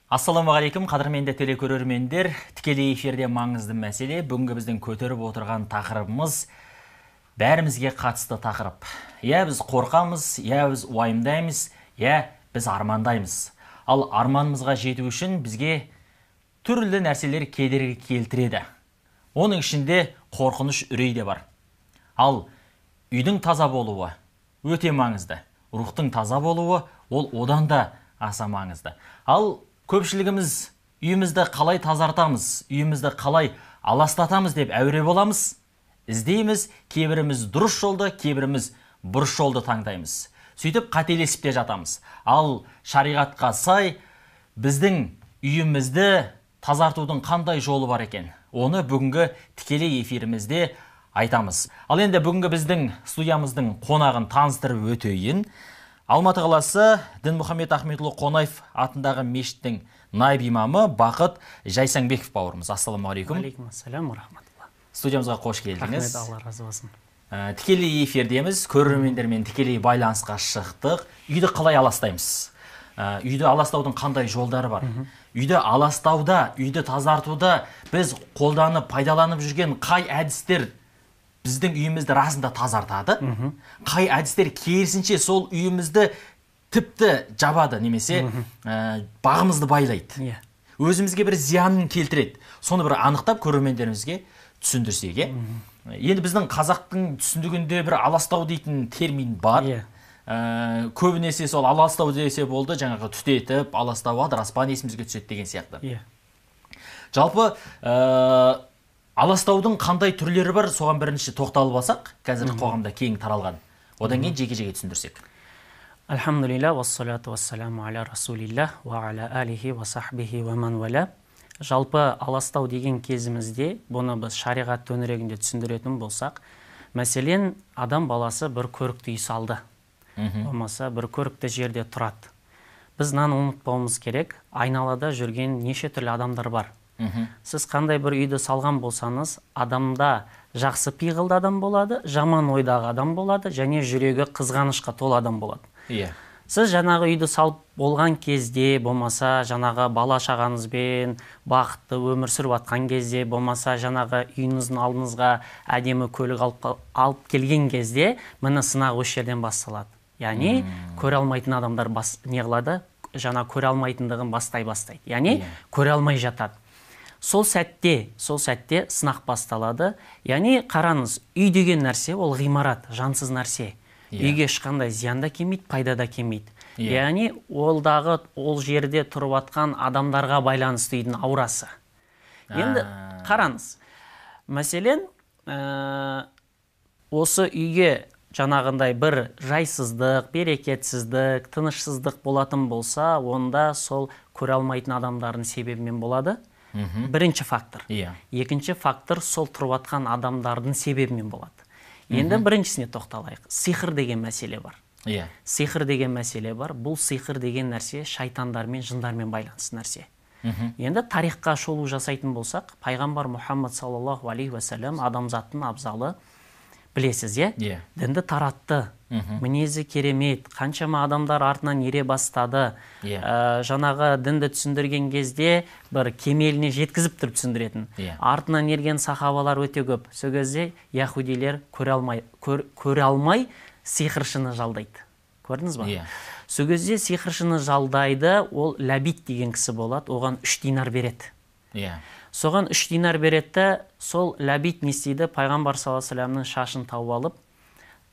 Ассалаумағалейкум, қадірменді телекөрермендер. Тікелей эфирде маңызды мәселе. Бүгінгі біздің көтеріп отырған тақырыбымыз бәрімізге қатысты тақырып. Я біз қорқамыз, я біз уайымдаймыз, я біз армандаймыз. Ал арманымызға жету үшін бізге түрлі нәрселер кедергі келтіреді. Оның ішінде қорқыныш, үрей де бар. Ал үйдің таза болуы өте маңызды. Рухтың таза болуы ол одан да аса маңызды. Ал көпшілігіміз үйімізді қалай тазартамыз, үйімізді қалай аластатамыз деп әуре боламыз, іздейміз, кейбіріміз дұрыс жолды, кейбіріміз бұрыс жолды таңдаймыз. Сөйтіп қателесіп те жатамыз. Ал шариғатқа сай біздің үйімізді тазартудың қандай жолы бар екен? Оны бүгінгі тікелей эфирімізде айтамыз. Ал енді бүгінгі біздің студиямыздың қонағын таныстырып өтейін. Алматы қаласы Дінмұхамед Ахметұлы Қонаев атындағы мешіттің наиб имамы Бақыт Жайсаңбеков бауырымыз. Ассалаумағалейкум. Алейкумассалам рахматулла. Студиямызға қош келдіңіз. Рахмет, Алла разы болсын. Тікелей эфирдеміз, көрермендермен тікелей байланысқа шықтық. Үйді қалай аластаймыз? Үйді аластаудың қандай жолдары бар? Үйді аластауда, үйді тазартуда біз қолданып, пайдаланып жүрген қай әдістер біздің үйімізді расында тазартады? Қай әдістер керісінше сол үйімізді тіпті жабады, немесе бағымызды байлайды? Өзімізге бір зиянын келтіреді. Соны бір анықтап көрермендерімізге түсіндірсек. Енді біздің қазақтың түсіндігінде бір аластау дейтін термин бар. Көбінесе сол аластау десе болды, жаңағы түтетіп, аластау адыраспан есімізге түседі деген сияқты. Жалпы аластаудың қандай түрлері бар, соған бірінші тоқталып алсақ, қазіргі қоғамда кең таралған. Одан кейін жеке-жеке түсіндірсек. Альхамдулилля, вассалату вассаламу аля расулилля, ва аля алихи ва сахбихи ва ман валя. Жалпы аластау деген кезімізде, бұны біз шариғат төңірегінде түсіндіретін болсақ, мәселен, адам баласы бір көрікті үй салды. Болмаса бір көрікті жерде тұрады. Біз наны ұмытпауымыз керек, айналада жүрген неше түрлі адамдар бар. Сіз қандай бір үйді салған болсаңыз, адамда жақсы пиғылды адам болады, жаман ойдағы адам болады, және жүрегі қызғанышқа толы адам болады. Сіз жаңағы үйді салып болған кезде, болмаса жаңағы бала шағаңызбен бақытты өмір сүріп атқан кезде, болмаса жаңағы үйіңіздің алдыңызға әдемі көлік алып келген кезде, міне сынақ осы жерден басталады. Яғни көре алмайтын адамдар не қылады, жаңа көре алмайтындығын бастайды. Яғни көре алмай жатады. Сол сәтте сынақ басталады. Яғни қараңыз, үй деген нәрсе ол ғимарат, жансыз нәрсе. Үйге ешқандай зиян да келмейді, пайда да келмейді. Яғни ол жерде тұрып атқан адамдарға байланысты үйдің аурасы. Енді қараңыз, мәселен, осы үйге жаңағындай бір жайсыздық, берекетсіздік, тынышсыздық болатын болса, онда сол көре алмайтын адамдардың себебімен болады. Бірінші фактор. Екінші фактор сол тұрып атқан адамдардың себебімен болады. Енді біріншісіне тоқталайық. Сиқыр деген мәселе бар. Сиқыр деген мәселе бар. Бұл сиқыр деген нәрсе шайтандармен, жындармен байланысты нәрсе. Енді тарихқа шолу жасайтын болсақ, пайғамбар Мұхаммад саллаллаху алейхи ва саллям адамзаттың абзалы, білесіз, дінді таратты, мінезі керемет, қаншама адамдар артынан ере бастады. Жаңағы дінді түсіндірген кезде бір кемеліне жеткізіп тұрып түсіндіретін. Артынан ерген сахабалар өте көп. Сол кезде яхудилер көре алмай сиқыршыны жалдайды. Көрдіңіз ба? Сол кезде сиқыршыны жалдайды, ол Ләбид деген кісі болады, оған 3 динар береді. Соған 3 динар беретті, сол Ләбид не істейді? Пайғамбар саллаллаху алейхи ва саллямның шашын тауып алып,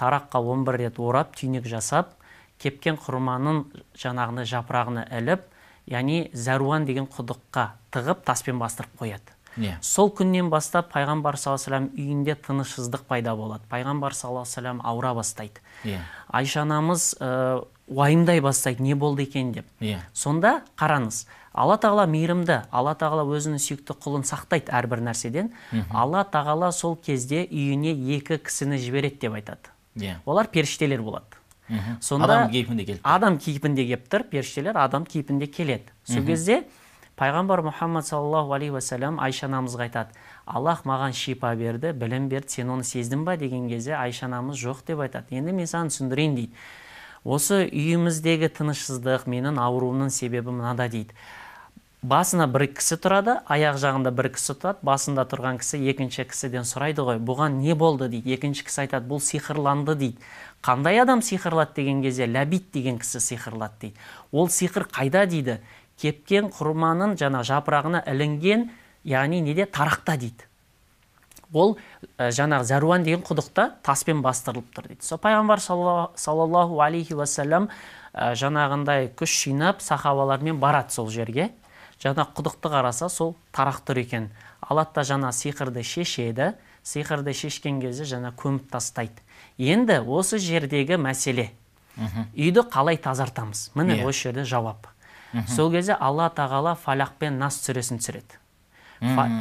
тараққа 11 рет орап, түйнек жасап, кепкен құрманың жаңағыны жапырағына іліп, яғни зәруан деген құдыққа тығып, таспен бастырып қояды. Сол күннен бастап пайғамбар саллаллаху алейхи ва саллям үйінде тынышсыздық пайда болады. Пайғамбар саллаллаху алейхи ва саллям ауыра бастайды. Айша анамыз уайымдай бастайды, не болды екен деп. Сонда қараңыз, Алла тағала мейірімді, Алла тағала өзінің сүйікті құлын сақтайды әрбір нәрседен. Алла тағала сол кезде үйіне 2 кісіні жібереді деп айтады. Олар періштелер болады. Адам кейпінде келді. Адам кейпінде келіп тұр, періштелер адам кейпінде келеді. Сол кезде пайғамбар Мұхаммад саллаллаху алейхи ва саллям Айша анамызға айтады: Аллах маған шипа берді, білім берді, сен оны сездің ба деген кезде Айша анамыз жоқ деп айтады. Енді мен саған түсіндірейін дейді. Осы үйіміздегі тынышсыздық, менің ауруымның себебі мынада дейді. басына бір кісі тұрады, аяқ жағында бір кісі тұрады, басында тұрған кісі екінші кісіден сұрайды ғой, бұған не болды дейді. Екінші кісі айтады, бұл сиқырланды дейді. Қандай адам сиқырлады деген кезде, Ләбид деген кісі сиқырлады дейді. Ол сиқыр қайда дейді? Кепкен құрманың жапырағына ілінген, яғни неде, тарақта дейді. Ол жаңағы Зәруан деген құдықта таспен бастырылып тұр дейді. Сол пайғамбар саллаллаху алейхи уассалам жаңағындай күш жинап сахабалармен барады сол жерге. Жаңа құдықты қараса, сол тарақ тұр екен. Алады да жаңа сиқырды шешеді. Сиқырды шешкен кезде жаңа көміп тастайды. Енді осы жердегі мәселе. Үйді қалай тазартамыз? Міне осы жерде жауап. Сол кезде Алла тағала Фалақ пен Нас сүресін түсіреді.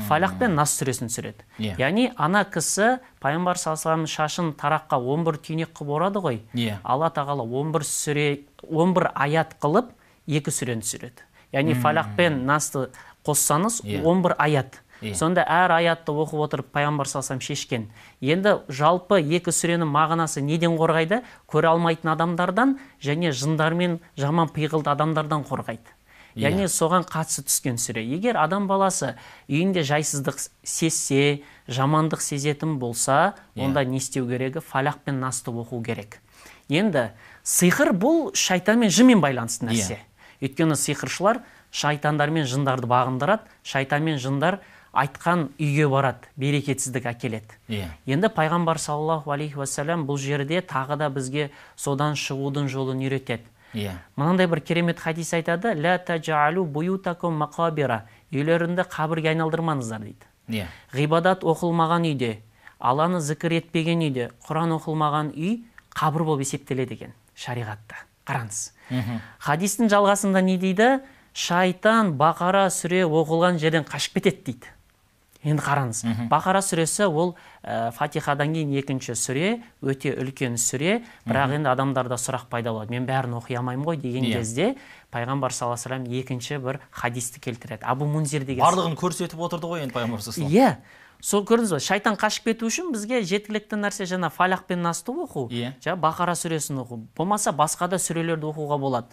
Фалақ пен Нас сүресін түсіреді. Яғни ана кісі пайғамбар саллаллаху алейхи шашын тараққа 11 түйнек қылып орады ғой. Алла тағала 11 аят қылып 2 сүрені түсіреді. Яғни Фалақ пен Насты қоссаңыз 11 аят. Сонда әр аятты оқып отырып пайғамбар саллаллаху алейхи шешкен. Енді жалпы 2 сүренің мағынасы неден қорғайды? Көре алмайтын адамдардан және жындар мен жаман пиғылды адамдардан қорғайды. Яғни соған қатысы түскен сүре. Егер адам баласы үйінде жайсыздық сезсе, жамандық сезетін болса, онда не істеу керегі? Фалақ пен Насты оқу керек. Енді сиқыр бұл шайтан мен жынмен байланысты нәрсе. Өйткені сиқыршылар шайтандар мен жындарды бағындырады, шайтан мен жындар айтқан үйге барады, берекетсіздік әкеледі. Енді пайғамбар саллаллаху алейхи уассалам бұл жерде тағы да бізге содан шығудың жолын үйретеді. Мынандай бір керемет хадис айтады: «Ла таджалу буютакум мақабира». Үйлеріңді қабірге айналдырмаңыздар дейді. Ғибадат оқылмаған үйде, Алланы зікір етпеген үйде, Құран оқылмаған үй қабір болып есептеледі екен шариғатта. Қараңыз. Хадистің жалғасында не дейді? Шайтан Бақара сүре оқылған жерден қашып кетеді дейді. Енді қараңыз. Бақара сүресі ол Фатихадан кейін екінші сүре, өте үлкен сүре, бірақ енді адамдарда сұрақ пайда болады. Мен бәрін оқи алмаймын ғой деген кезде пайғамбар саллаллаху алейхи вассалам екінші бір хадисті келтіреді. Абу Мунзир деген. Барлығын көрсетіп отырды ғой енді пайғамбар саллаллаху алейхи вассалам. Сол көрдіңіз бе? Шайтан қашып кету үшін бізге жеткілікті нәрсе жаңа Фалақ пен Насты оқу, Бақара сүресін оқу. Болмаса басқа да сүрелерді оқуға болады.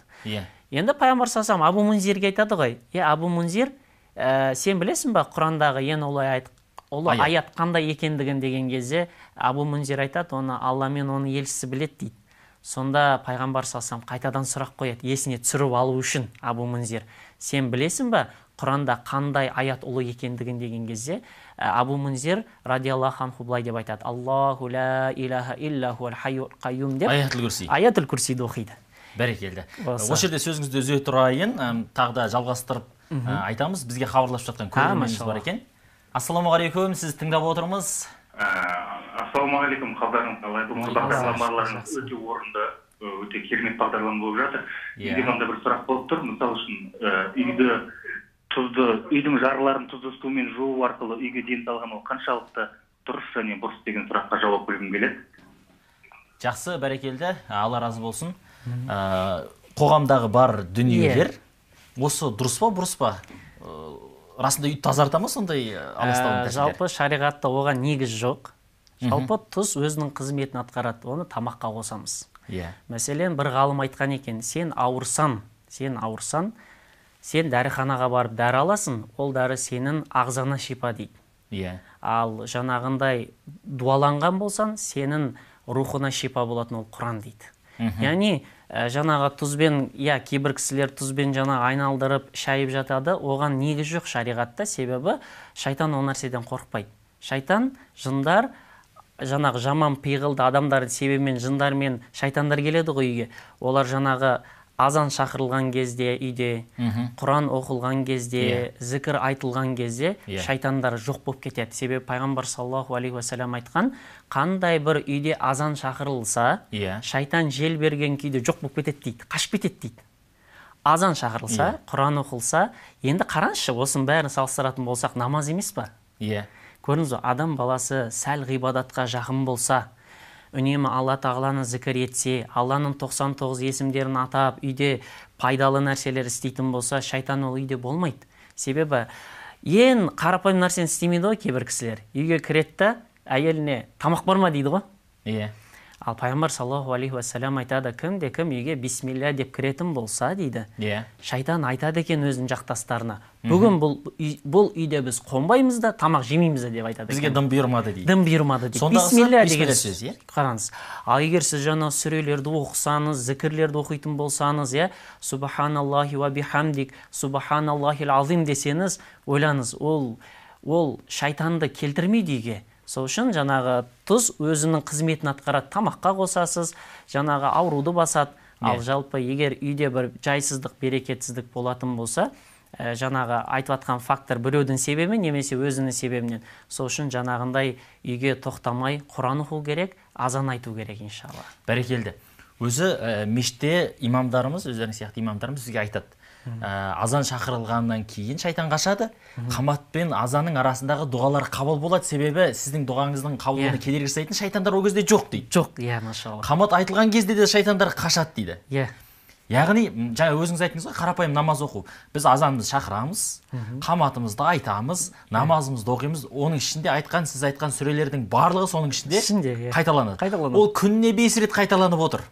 Енді пайғамбар саллаллаху алейхи вассалам Абу Мунзирге айтады ғой: Абу Мунзир, сен білесің ба Құрандағы ең ұлы аят қандай екендігін деген кезде Абу Мунзир айтады: оны Алла мен оның елшісі біледі дейді. Сонда пайғамбар саллаллаху алейхи вассалам қайтадан сұрақ қояды, есіне түсіріп алу үшін: Абу Мунзир, сен білесің ба Құранда қандай аят ұлы екендігін деген кезде Абу Мунзир радиаллаху анху былай деп айтады: Аллаху ла илаха иллаху аль-хайюл қайюм деп Аятул Курсиді оқиды. Бәрекелді. Осы жерде сөзіңізді үзе тұрайын, тағы да жалғастырып айтамыз. Бізге хабарласып жатқан көрерменіміз бар екен. Ассалаумағалейкум, сіз тыңдап отырмыз. Ассалаумағалейкум, қалдарыңыз қалай? Бұл бағдарламаларыңыз өте орынды, өте керемет бағдарлама болып жатыр. Менде мынандай бір сұрақ болып тұр. Мысалы үшін үйдің жарларын тұзды сумен жуу арқылы үйге дем салған ол қаншалықты дұрыс және бұрыс деген сұраққа жауап білгім келеді. Жақсы, бәрекелді. Алла разы болсын. Қоғамдағы бар дүниелер осы дұрыс па, бұрыс па? Расында үй тазарта ма сондай алыстауын тәсілдер? Жалпы шариғатта оған негіз жоқ. Жалпы тұз өзінің қызметін атқарады, оны тамаққа қосамыз. Мәселен, бір ғалым айтқан екен: сен ауырсаң, сен дәріханаға барып дәрі аласың, ол дәрі сенің ағзаңа шипа дейді. Ал жаңағындай дуаланған болсаң, сенің рухына шипа болатын ол Құран дейді. Яғни жаңағы тұзбен, кейбір кісілер тұзбен жаңағы айналдырып шайып жатады, оған негіз жоқ шариғатта, себебі шайтан ол нәрседен қорықпайды. Шайтан, жындар, жаңағы жаман пиғылды адамдар себебімен жындар мен шайтандар келеді ғой үйге. Олар жаңағы азан шақырылған кезде үйде, Құран оқылған кезде, зікір айтылған кезде шайтандар жоқ болып кетеді. Себебі пайғамбар саллаллаху алейхи уассалам айтқан: қандай бір үйде азан шақырылса, шайтан жел берген күйде жоқ болып кетеді дейді, қашып кетеді дейді. Азан шақырылса, Құран оқылса, енді қараңызшы, осының бәрін салыстыратын болсақ, намаз емес па? Көрдіңіз бе, адам баласы сәл ғибадатқа жақын болса, үнемі Алла тағаланы зікір етсе, Алланың 99 есімдерін атап, үйде пайдалы нәрселер істейтін болса, шайтан ол үйде болмайды. Себебі ең қарапайым нәрсені істемейді ғой кейбір кісілер. Үйге кіреді, әйеліне тамақ бар ма дейді ғой. Ал пайғамбар саллаллаху алейхи уассалам айтады, кімде кім үйге бисмилля деп кіретін болса дейді, шайтан айтады екен өзінің жақтастарына, бүгін бұл үйде біз қонбаймыз да, тамақ жемейміз деп айтады. Бізге дым бұйырмады дейді. Дым бұйырмады дейді. Бисмилля деген сөз. Қараңыз. Ал егер сіз жаңа сүрелерді оқысаңыз, зікірлерді оқитын болсаңыз, субханаллахи ва бихамдик, субханаллахил азим десеңіз, ойлаңыз, ол шайтанды келтірмейді үйге. Сол үшін жаңағы тұз өзінің қызметін атқарады, тамаққа қосасыз, жаңағы ауруды басады. Ал жалпы егер үйде бір жайсыздық, берекетсіздік болатын болса, жаңағы айтып атқан фактор біреудің себебі немесе өзінің себебінен. Сол үшін жаңағындай үйге тоқтамай Құран оқу керек, азан айту керек иншалла. Бәрекелді. Өзі мешітте имамдарымыз, өздерінің сияқты имамдарымыз бізге айтады. Азан шақырылғаннан кейін шайтан қашады. Қамат пен азанның арасындағы дұғалар қабыл болады, себебі сіздің дұғаңыздың қабылына кедергі жасайтын шайтандар ол кезде жоқ дейді. Жоқ, машалла. Қамат айтылған кезде де шайтандар қашады дейді. Яғни, жаңа өзіңіз айттыңыз ғой, қарапайым намаз оқу. Біз азанымызды шақырамыз, қаматымызды айтамыз, намазымызды оқимыз. Оның ішінде сіз айтқан сүрелердің барлығы соның ішінде қайталанады. Ол күніне 5 рет қайталанып отыр.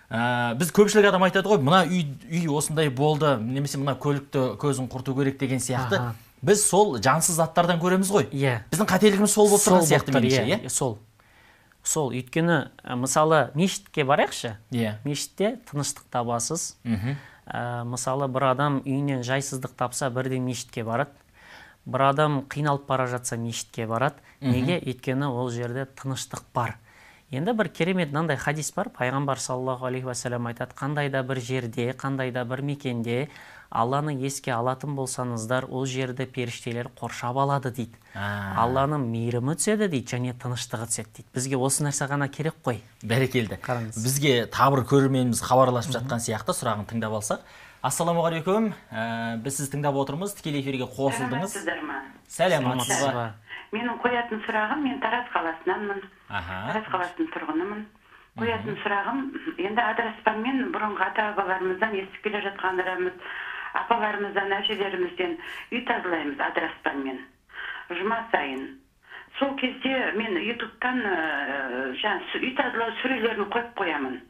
Біз көпшілік адам айтады ғой, мына үй осындай болды, немесе мына көлікті көзін құрту керек деген сияқты. Біз сол жансыз заттардан көреміз ғой. Біздің қателігіміз сол болып тұрған сияқты меніңше. Сол, өйткені, мысалы, мешітке барайықшы. Мешітте тыныштық табасыз. Мысалы, бір адам үйінен жайсыздық тапса, бірден мешітке барады. Бір адам қиналып бара жатса, мешітке барады. Неге? Өйткені ол жерде тыныштық бар. Енді бір керемет мынандай хадис бар. Пайғамбар саллаллаху алейхи уассалам айтады, қандай да бір жерде, қандай да бір мекенде Алланы еске алатын болсаңыздар, ол жерді періштелер қоршап алады дейді. Алланың мейірімі түседі дейді, және тыныштығы түседі дейді. Бізге осы нәрсе ғана керек қой. Бәрекелді. Бізге табыр көрерменіміз хабарласып жатқан сияқты, сұрағын тыңдап алсақ. Ассаламағалейкум. Біз сіз тыңдап отырмыз, тікелей эфирге қосылдыңыз. Сәлеметсіз бе? Менің қоятын сұрағым, мен Тараз қаласынанмын. Тараз қаласының тұрғынымын. Қоятын сұрағым, енді адыраспанмен бұрынғы ата-бабаларымыздан естіп келе жатқандарымыз, апаларымыздан, әжелерімізден үй тазалаймыз адыраспанмен. Жұма сайын. Сол кезде мен ютубтан үй тазалау сүрелерін қойып қоямын.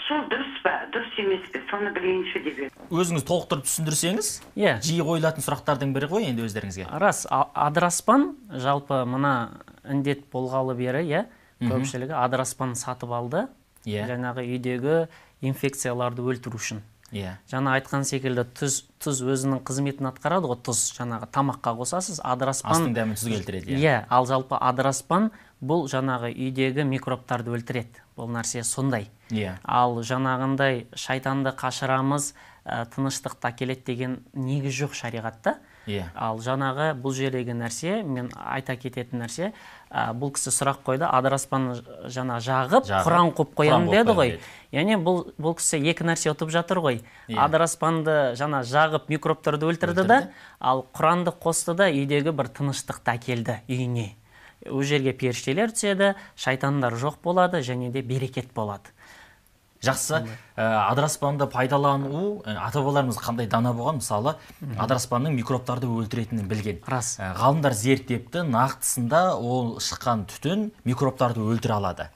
Сол дұрыс па, дұрыс емес пе, соны білейінші деп едім. Өзіңіз толықтырып түсіндірсеңіз, жиі қойылатын сұрақтардың бірі ғой енді өздеріңізге. Рас, адыраспан жалпы мына індет болғалы бері, көпшілігі адыраспан сатып алды, жаңағы үйдегі инфекцияларды өлтіру үшін. Жаңа айтқан секілді тұз өзінің қызметін атқарады ғой, тұз жаңағы тамаққа қосасыз, адыраспан астың дәмін тұз келтіреді. Ал жалпы адыраспан бұл жаңағы үйдегі микробтарды өлтіреді. Бұл нәрсе сондай. Ал жаңағындай шайтанды қашырамыз, тыныштықта келеді деген негіз жоқ шариғатта. Ал жаңағы бұл жердегі нәрсе, мен айта кететін нәрсе, бұл кісі сұрақ қойды, адыраспан жаңа жағып, Құран қойып қоямын деді ғой. Яғни бұл кісі екі нәрсе ұтып жатыр ғой. Адыраспанды жаңа жағып микробтарды өлтірді да, ал Құранды қосты да үйдегі бір тыныштықта келді үйіне. Ол жерге періштелер түседі, шайтандар жоқ болады, және де берекет болады. Жақсы, адыраспанды пайдалану, ата-бабаларымыз қандай дана болған, мысалы, адыраспанның микробтарды өлтіретінін білген. Ғалымдар зерттепті, нақтысында ол шыққан түтін микробтарды өлтіре алады.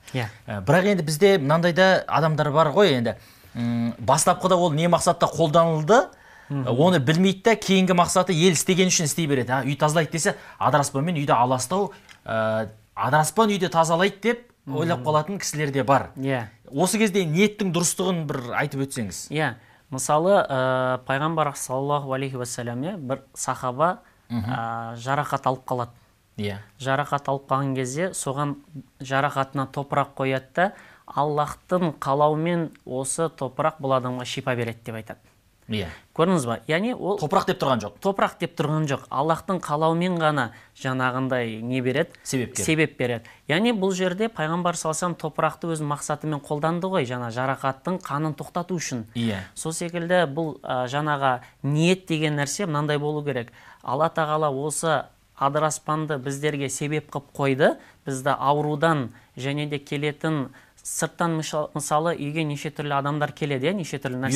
Бірақ енді бізде мынандайда адамдар бар ғой, енді бастапқыда ол не мақсатта қолданылды, оны білмейді да, кейінгі мақсаты ел істеген үшін істей береді. Үй тазалайды десе, адыраспанмен үйді аластау, адыраспан үйді тазалайды деп ойлап қалатын кісілер де бар. Осы кезде ниеттің дұрыстығын бір айтып өтсеңіз. Мысалы, пайғамбар саллаллаху алейхи уассалам бір сахаба жарақат алып қалады. Жарақат алып қалған кезде соған жарақатына топырақ қояды да, Аллахтың қалауымен осы топырақ бұл адамға шипа береді деп айтады. Көрдіңіз ба? Яғни ол топырақ деп тұрған жоқ. Топырақ деп тұрған жоқ. Аллахтың қалауымен ғана жаңағындай не береді? Себеп береді. Яғни бұл жерде пайғамбар салсам топырақты өз мақсатымен қолданды ғой, жаңа жарақаттың қанын тоқтату үшін. Сол секілді бұл жаңаға ниет деген нәрсе мынандай болу керек. Алла тағала осы адыраспанды біздерге себеп қып қойды. Бізді аурудан және де келетін сырттан мысалы үйге неше түрлі адамдар келеді, неше түрлі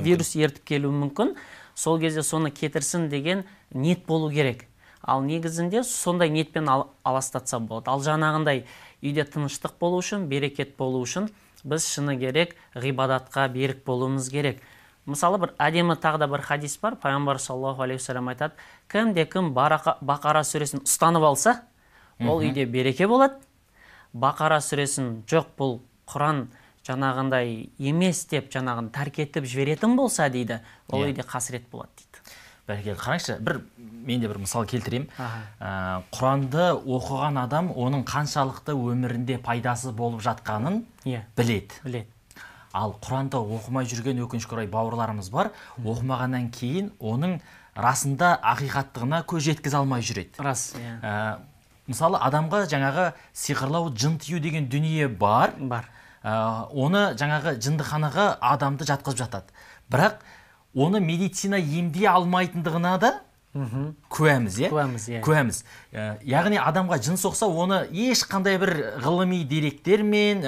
вирус ертіп келуі мүмкін. Сол кезде соны кетірсін деген ниет болу керек. Ал негізінде сондай ниетпен аластатса болады. Ал жаңағындай үйде тыныштық болу үшін, берекет болу үшін біз шыны керек ғибадатқа берік болуымыз керек. Мысалы, бір әдемі тағы да бір хадис бар. Пайғамбар саллаллаху алейхи вассалам айтады, кім Бақара сүресін ұстанып алса, ол үйде береке болады. Бақара сүресін жоқ, бұл Құран жаңағындай емес деп жаңағын тәрк етіп жіберетін болса дейді, ол үйде қасірет болады дейді. Бәрекелді. Қараңызшы, мен де бір мысал келтірейін. Құранды оқыған адам оның қаншалықты өмірінде пайдасы болып жатқанын біледі. Ал Құранды оқымай жүрген өкінішке орай бауырларымыз бар, оқымағаннан кейін оның расында ақиқаттығына көз жеткізе алмай жүреді. Рас. Мысалы, адамға жаңағы сиқырлау, жын тию деген дүние бар. Оны жаңағы жындыханаға адамды жатқызып жатады. Бірақ оны медицина емдей алмайтындығына да куәміз. Яғни адамға жын соқса, оны ешқандай бір ғылыми деректермен,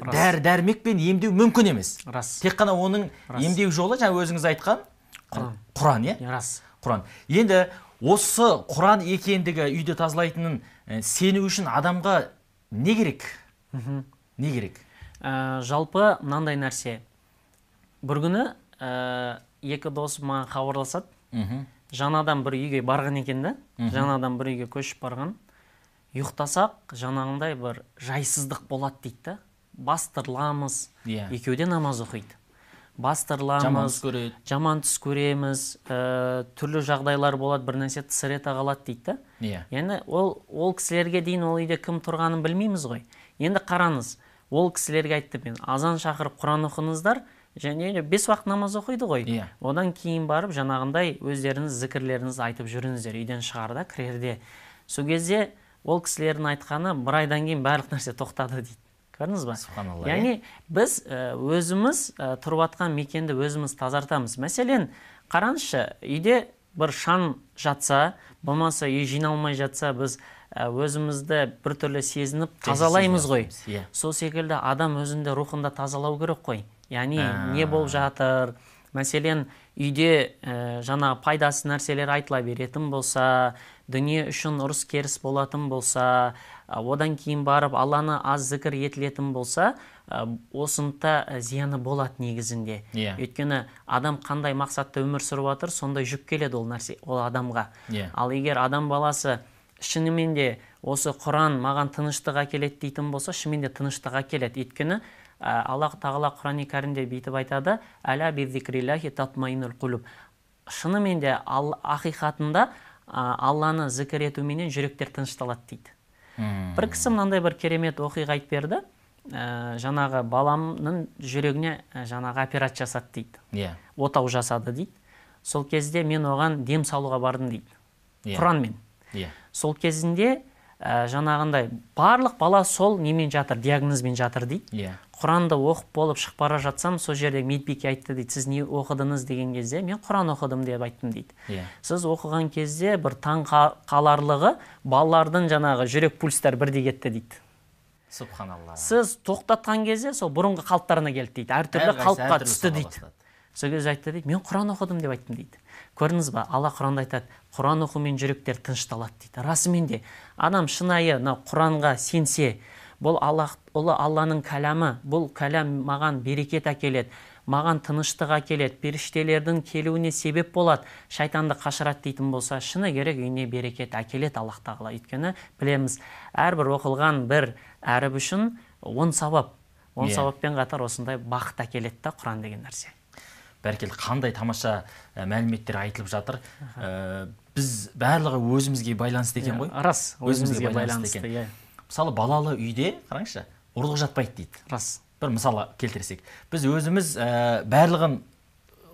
дәрі-дәрмекпен емдеу мүмкін емес. Тек қана оның емдеу жолы, жаңа өзіңіз айтқан Құран. Құран. Енді осы Құран екендігі, үйді тазалайтынын сену үшін адамға не керек? Не керек? Жалпы мынандай нәрсе. Бір күні екі досым маған хабарласады. Жаңадан бір үйге барған екен да, жаңадан бір үйге көшіп барған. Ұйықтасақ, жаңағындай бір жайсыздық болады дейді. Бастырыламыз, екеуде намаз оқиды. Бастырыламыз, жаман түс көреміз, түрлі жағдайлар болады, бір нәрсе тысыр ете қалады дейді. Енді ол кісілерге дейін ол үйде кім тұрғанын білмейміз ғой. Енді қараңыз, ол кісілерге айтты, мен азан шақырып Құран оқыңыздар, және 5 уақыт намаз оқиды ғой. Одан кейін барып жаңағындай өздеріңіз зікірлеріңізді айтып жүріңіздер, үйден шығарда, кірерде. Сол кезде ол кісілердің айтқаны бір айдан кейін барлық нәрсе тоқтады дейді. Көрдіңіз ба? Яғни біз өзіміз тұрып атқан мекенді өзіміз тазартамыз. Мәселен, қараңызшы, үйде бір шаң жатса, болмаса үй жиналмай жатса, біз өзімізді бір түрлі сезініп тазалаймыз ғой. Сол секілді адам өзінде рухында тазалау керек қой. Яғни не болып жатыр? Мәселен, үйде жаңа пайдасы нәрселер айтыла беретін болса, дүние үшін ұрыс керіс болатын болса, одан кейін барып Алланы аз зікір етілетін болса, осында зияны болады негізінде. Өйткені адам қандай мақсатта өмір сүріп жатыр, сондай жүк келеді ол нәрсе, ол адамға. Ал егер адам баласы шынымен де осы Құран маған тыныштық әкеледі дейтін болса, шынымен де тыныштық әкеледі. Өйткені Аллах Тағала Құран-ы Кәрімде бүйтіп айтады: "Әла би-зикриллахи татмаиннул қулуб". Шынымен де ақиқатында Алланы зікір етуменен жүректер тынышталады дейді. Бір кісі мынандай бір керемет оқиға айтып берді. Жаңағы баламның жүрегіне жаңағы операция жасады дейді. Отау жасады дейді. Сол кезде мен оған дем салуға бардым дейді. Құранмен. Сол кезінде жаңағындай барлық бала сол немен жатыр, диагнозбен жатыр дейді. Құранды оқып болып шығып бара жатсам, сол жерде медбике айтты дейді, сіз не оқыдыңыз деген кезде, мен Құран оқыдым деп айттым дейді. Сіз оқыған кезде бір таң қаларлығы балалардың жаңағы жүрек пульстары бірдей кетті дейді. Субханалла. Сіз тоқтатқан кезде сол бұрынғы қалыптарына келді дейді. Әртүрлі қалыпқа түсті дейді. Сол кезде айтты дейді, мен Құран оқыдым деп айттым дейді. Көрдіңіз ба? Алла Құранда айтады, Құран оқумен жүректер тынышталады дейді. Расымен де адам шынайы Құранға сенсе, бұл Алланың кәламы, бұл кәлам маған берекет әкеледі, маған тыныштық әкеледі, періштелердің келуіне себеп болады, шайтанды қашырады дейтін болса, шыны керек үйіне берекет әкеледі Аллах Тағала. Өйткені білеміз, әрбір оқылған бір әріп үшін 10 сауап, 10 сауаппен қатар осындай бақыт әкеледі да Құран деген нәрсе. Бәрекелді, қандай тамаша мәліметтер айтылып жатыр. Біз барлығы өзімізге байланысты екен ғой? Рас, өзімізге байланысты екен. Мысалы, балалы үйде, қараңызшы, ұрлық жатпайды дейді. Рас. Бір мысалы келтірсек, біз өзіміз барлығын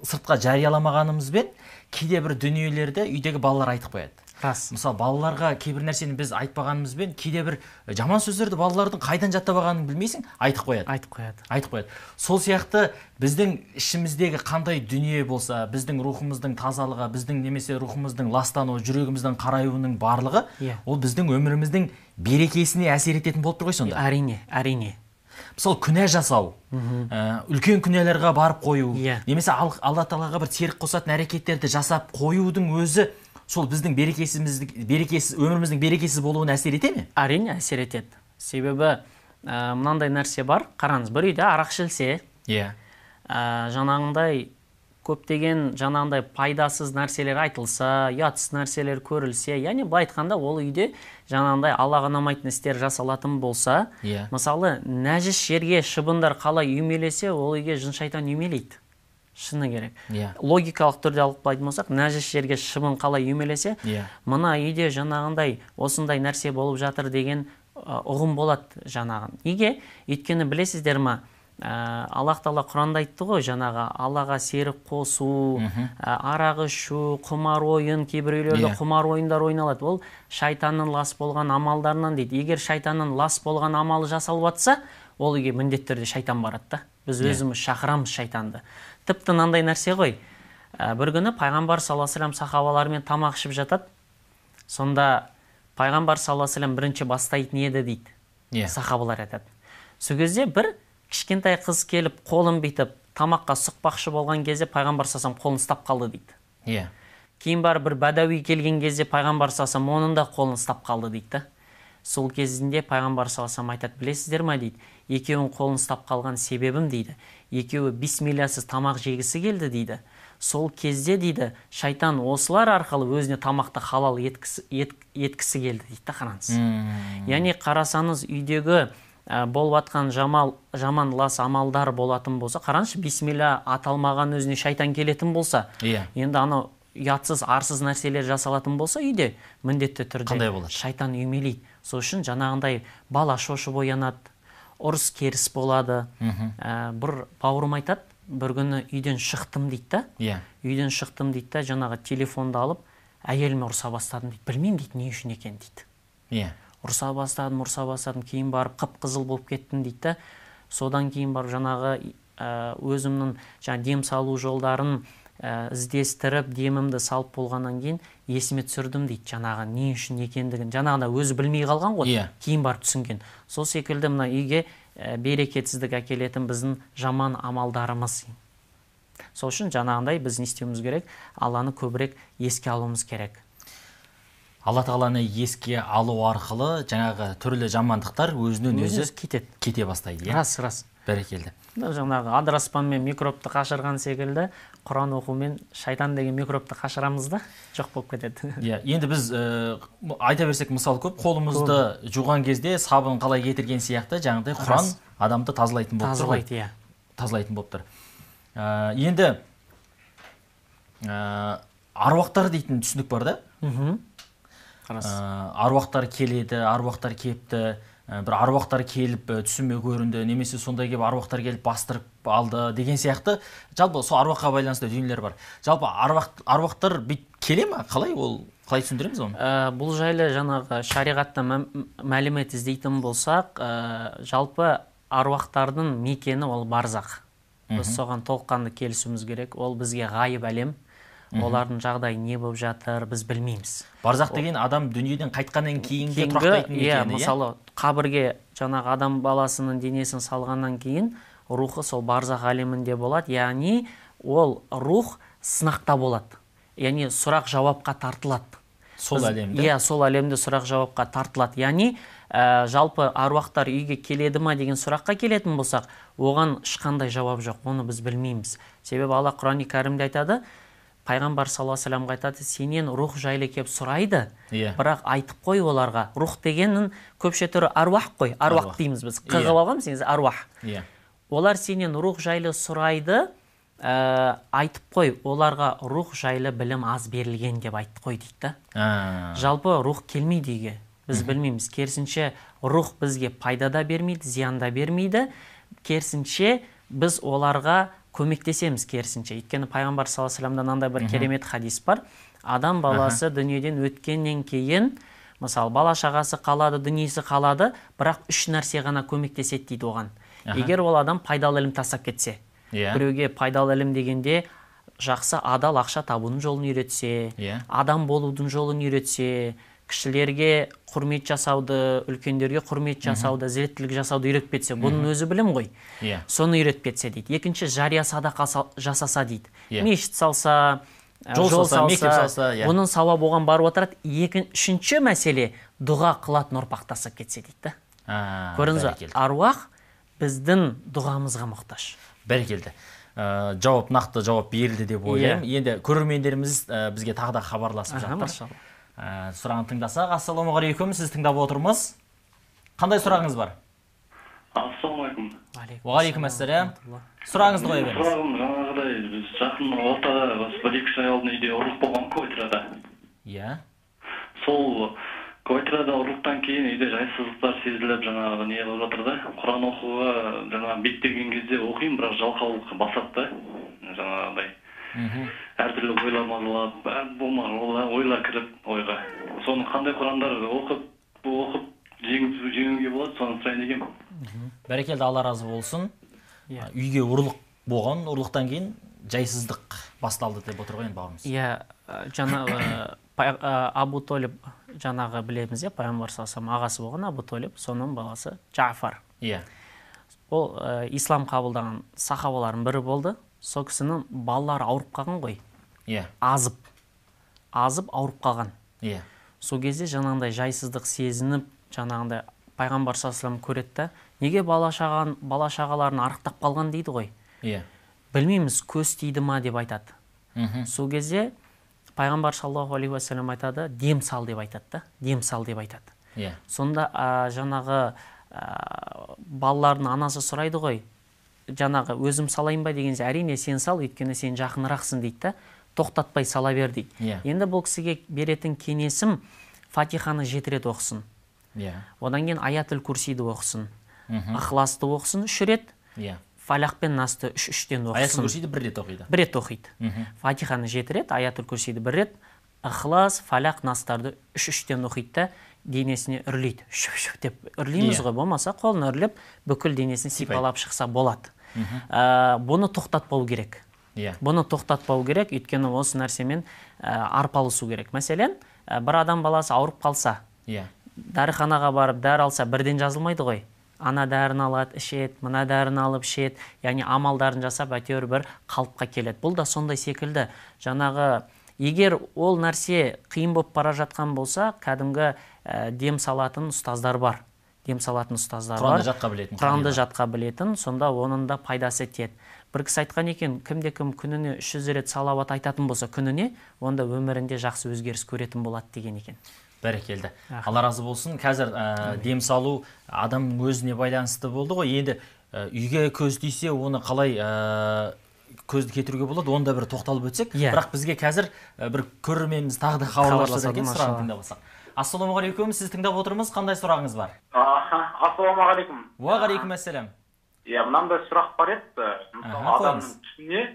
сыртқа жарияламағанымызбен кейде бір дүниелерді үйдегі балалар айтып қояды. Рас. Мысалы, балаларға кейбір нәрсені біз айтпағанымызбен кейде бір жаман сөздерді балалардың қайдан жаттап алғанын білмейсің, айтып қояды. Сол сияқты біздің ішіміздегі қандай дүние болса, біздің рухымыздың тазалығы, біздің немесе рухымыздың ластануы, жүрегіміздің қараюының барлығы, ол біздің өміріміздің берекесіне әсер ететін болып тұр ғой сонда. Әрине. Мысалы, күнә жасау, үлкен күнәларға барып қою, немесе Алла Тағалаға бір серік қосатын әрекеттерді жасап қоюдың өзі сол біздің өміріміздің берекесіз болуына әсер ете ме? Әрине әсер етеді. Себебі мынандай нәрсе бар. Қараңыз, бір үйде арақ ішілсе, жаңағындай көптеген жаңағындай пайдасыз нәрселер айтылса, ұятсыз нәрселер көрілсе, яғни былай айтқанда ол үйде жаңағындай Аллаға ұнамайтын істер жасалатын болса, мысалы, нәжіс жерге шыбындар қалай үймелесе, ол үйге жын шайтан үймелейді. Шыны керек. Логикалық түрде алып айтатын болсақ, нәжіс жерге шыбын қалай үймелесе, мына үйде жаңағындай осындай нәрсе болып жатыр деген ұғым болады жаңағын. Неге? Өйткені білесіздер ма, Аллах Тағала Құранда айтты ғой, жаңағы Аллаға серік қосу, арақ ішу, құмар ойын, кейбір үйлерде құмар ойындар ойналады. Ол шайтанның лас болған амалдарынан дейді. Егер шайтанның лас болған амалы жасалып жатса, ол үйге міндетті түрде шайтан барады. Біз өзіміз шақырамыз шайтанды. Тіпті мынандай нәрсе ғой. Бір күні пайғамбар саллаллаху алейхи ва саллям сахабалармен тамақ ішіп жатады. Сонда пайғамбар саллаллаху алейхи ва саллям бірінші бастайтын еді дейді. Сахабалар айтады. Сол кезде бір кішкентай қыз келіп қолын бүйтіп тамаққа сұқпақшы болған кезде пайғамбар саллаллаху алейхи ва саллям қолын ұстап қалды дейді. Кейін барып бір бәдәуи келген кезде пайғамбар саллаллаху алейхи ва саллям оның да қолын ұстап қалды дейді. Сол кезінде пайғамбар саллаллаху алейхи ва саллям айтады, білесіздер ме дейді, екеуінің қолын ұстап қалған себебім дейді, екеуі бисмиллясыз тамақ жегісі келді дейді. Сол кезде дейді, шайтан осылар арқылы өзіне тамақты халал еткісі келді дейді. Қараңыз. Яғни қарасаңыз, үйдегі болып атқан жаман лас амалдар болатын болса, қараңызшы, бисмилля аталмаған өзіне шайтан келетін болса, енді анау ұятсыз, арсыз нәрселер жасалатын болса, үйде міндетті түрде шайтан үймелейді. Сол үшін жаңағындай бала шошып оянады, ұрыс керіс болады. Бір бауырым айтады, бір күні үйден шықтым дейді. Үйден шықтым дейді, жаңағы телефонды алып, әйеліме ұрса бастадым дейді. Білмеймін дейді, не үшін екен дейді. Ұрса бастадым, кейін барып қып-қызыл болып кеттім дейді. Содан кейін барып жаңағы өзімнің дем салу жолдарын іздестіріп, демімді салып болғаннан кейін есіме түсірдім дейді, жаңағы не үшін екендігін. Жаңағында өзі білмей қалған ғой, кейін барып түсінген. Сол секілді мына үйге берекетсіздік әкелетін біздің жаман амалдарымыз. Сол үшін жаңағындай біз не істеуіміз керек? Алланы көбірек еске алуымыз керек. Алла Тағаланы еске алу арқылы жаңағы түрлі жамандықтар өзінен өзі кете бастайды. Рас. Бәрекелді. Жаңағы адыраспанмен микробты қашырған секілді, Құран оқумен шайтан деген микробты қашырамыз да, жоқ болып кетеді. Енді біз айта берсек мысал көп, қолымызды жуған кезде сабын қалай кетірген сияқты, жаңағыдай Құран адамды тазалайтын болып тұр. Тазалайтын болып тұр. Енді аруақтар дейтін түсінік бар да? Аруақтар келеді, аруақтар кепті, бір аруақтар келіп түсіме көрінді, немесе сондай келіп аруақтар келіп бастырып алды деген сияқты. Жалпы сол аруаққа байланысты дүниелер бар. Жалпы аруақтар келе ме? Қалай ол? Қалай түсіндіреміз оны? Бұл жайлы жаңағы шариғатта мәлімет іздейтін болсақ, жалпы аруақтардың мекені ол барзақ. Біз соған толыққанды келісуіміз керек. Ол бізге ғайып әлем. Олардың жағдайы не болып жатыр, біз білмейміз. Барзақ деген адам дүниеден қайтқаннан кейінге тұрақтайтын мекені. Мысалы, қабірге жаңағы адам баласының денесін салғаннан кейін рухы сол барзақ әлемінде болады. Яғни ол рух сынақта болады. Яғни сұрақ жауапқа тартылады. Сол әлемде? Сол әлемде сұрақ жауапқа тартылады. Яғни жалпы аруақтар үйге келеді ма деген сұраққа келетін болсақ, оған ешқандай жауап жоқ. Оны біз білмейміз. Себебі Алла Құран-ы Кәрімде айтады, пайғамбар саллаллаху алейхи ва саллям айтады, сенен рух жайлы кеп сұрайды, бірақ айтып қой оларға. Рух дегеннің көпше түрі аруақ қой. Аруақ дейміз біз. Қығып алғанбыз, аруақ. Олар сенен рух жайлы сұрайды, айтып қой, оларға рух жайлы білім аз берілген деп айтты қой дейді. Жалпы рух келмейді үйге. Біз білмейміз. Керісінше рух бізге пайда да бермейді, зиян да бермейді. Керісінше біз оларға көмектесеміз керісінше. Өйткені пайғамбар саллаллаху алейхи ва саллямдан андай бір керемет хадис бар. Адам баласы дүниеден өткеннен кейін, мысалы, бала шағасы қалады, дүниесі қалады, бірақ үш нәрсе ғана көмектеседі дейді оған. Егер ол адам пайдалы ілім тастап кетсе, біреуге пайдалы ілім дегенде жақсы адал ақша табудың жолын үйретсе, адам болудың жолын үйретсе, кішілерге құрмет жасауды, үлкендерге құрмет жасауды, зілеттілік жасауды үйретпетсе, бұның өзі білім ғой. Соны үйретпетсе дейді. Екінші, жария садақа жасаса дейді. Мешіт салса, жол салса, мектеп салса, бұның сауабы оған барып отырады. Үшінші мәселе, дұға қылатын ұрпақтаса кетсе дейді. Көріңіз, аруақ біздің дұғамызға мұқтаж. Бәрекелді. Нақты жауап берілді деп ойлаймын. Енді көрермендеріміз бізге тағы да хабарласып жатыр. Сұрағын тыңдасақ. Ассалаумағалейкум, сіз тыңдап отырмыз. Қандай сұрағыңыз бар? Ассалаумағалейкум. Уағалейкум ассалам. Сұрағыңызды қоя беріңіз. Сұрағым жаңағыдай біз жақын ортада бір-екі ай алдын үйде ұрлық болған Квартирада. Иә. Сол Квартирада ұрлықтан кейін үйде жайсыздықтар сезіліп жаңағы не қылып жатыр да. Құран оқуға жаңағы беттеген кезде оқимын, бірақ жалқаулыққа басады да. Жаңағыдай. Әртүрлі ойлар мазалап, ойлар кіріп ойға. Соны қандай Құрандар оқып жеңуге болады, соны сұрайын дегенмін. Бәрекелді, Алла разы болсын. Үйге ұрлық болған, ұрлықтан кейін жайсыздық басталды деп отыр ғой енді бауырымыз. Иә, жаңағы Абу Толиб, жаңағы білеміз, пайғамбар саллаллаху ағасы болған Абу Толиб, соның баласы Джафар. Иә. Ол ислам қабылдаған сахабалардың бірі болды. Сол кісінің балалары ауырып қалған ғой. Иә. Азып ауырып қалған. Иә. Сол кезде жаңағындай жайсыздық сезініп, жаңағындай пайғамбар саллаллаху көретті. Неге бала шағаларын арықтап қалған дейді ғой. Иә. Білмейміз, көз тиді ма деп айтады. Сол кезде пайғамбар саллаллаху алейхи уассалам айтады, дем сал деп айтады. Иә. Сонда жаңағы балалардың анасы сұрайды ғой, жаңағы өзім салайын ба дегенде, әрине сен сал, өйткені сен жақынырақсың дейді, тоқтатпай сала бер дейді. Енді бұл кісіге беретін кеңесім Фатиханы 7 рет оқысын. Одан кейін Аятул Курсиді оқысын. Ихласты оқысын 3 рет. Фалақ пен Насты 3-3-тен оқысын. Аятул Курсиді 1 рет оқиды. 1 рет оқиды. Фатиханы 7 рет, Аятул Курсиді 1 рет, Ихлас, Фалақ, Настарды 3-3-тен оқиды да денесіне үрлейді. Шүп-шүп деп үрлейміз ғой, болмаса қолын үрлеп, бүкіл денесін сипалап шықса болады. Бұны тоқтатпау керек. Өйткені осы нәрсемен арпалысу керек. Мәселен, бір адам баласы ауырып қалса, дәріханаға барып дәрі алса, бірден жазылмайды ғой. Ана дәрін алады, ішет, мына дәрін алып ішет, яғни амалдарын жасап, әйтеуір бір қалыпқа келеді. Бұл да сондай секілді. Жаңағы, егер ол нәрсе қиын болып бара жатқан болса, кәдімгі дем салатын ұстаздар бар. Құранды жатқа білетін, сонда оның да пайдасы тиеді. Бір кісі айтқан екен, кім күніне 300 рет салауат айтатын болса күніне, онда өмірінде жақсы өзгеріс көретін болады деген екен. Бәрекелді. Алла разы болсын. Қазір дем салу адам өзіне байланысты болды ғой. Енді үйге көз тисе, оны қалай көзді кетіруге болады, онда бір тоқталып өтсек. Бірақ бізге қазір бір көрерменіміз тағы да хабарласады екен, сұрағын тыңдап алсақ. Ассалаумағалейкум, сіз тыңдап отырмыз, қандай сұрағыңыз бар? Ассалаумағалейкум. Уағалейкум ассалам. Мынандай сұрақ бар еді. Мысалы, адамның түсіне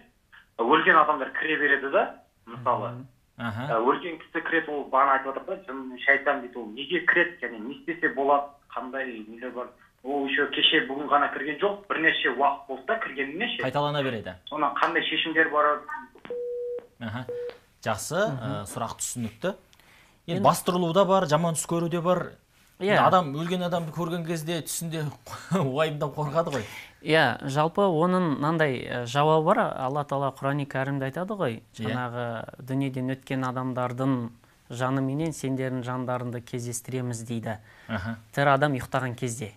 өлген адамдар кіре береді да, мысалы. Өлген кісі кіреді, ол бағана айтып отыр да, шайтан дейді, ол неге кіреді, және не істесе болады, қандай нелер бар. Ол еще кеше бүгін ғана кірген жоқ, бірнеше уақыт болса кіргеніне ше. Қайталана береді. Сонан қандай шешімдер бар? Жақсы, сұрақ түсінікті. Енді бастырылуда бар, жаман түс көруде бар. Өлген адамды көрген кезде түсінде уайымдан қорқады ғой. Жалпы оның мынандай жауабы бар. Алла Тағала Құран-ы Кәрімде айтады ғой, жаңағы дүниеден өткен адамдардың жаныменен сендердің жандарыңды кездестіреміз дейді. Тірі адам ұйықтаған кезде.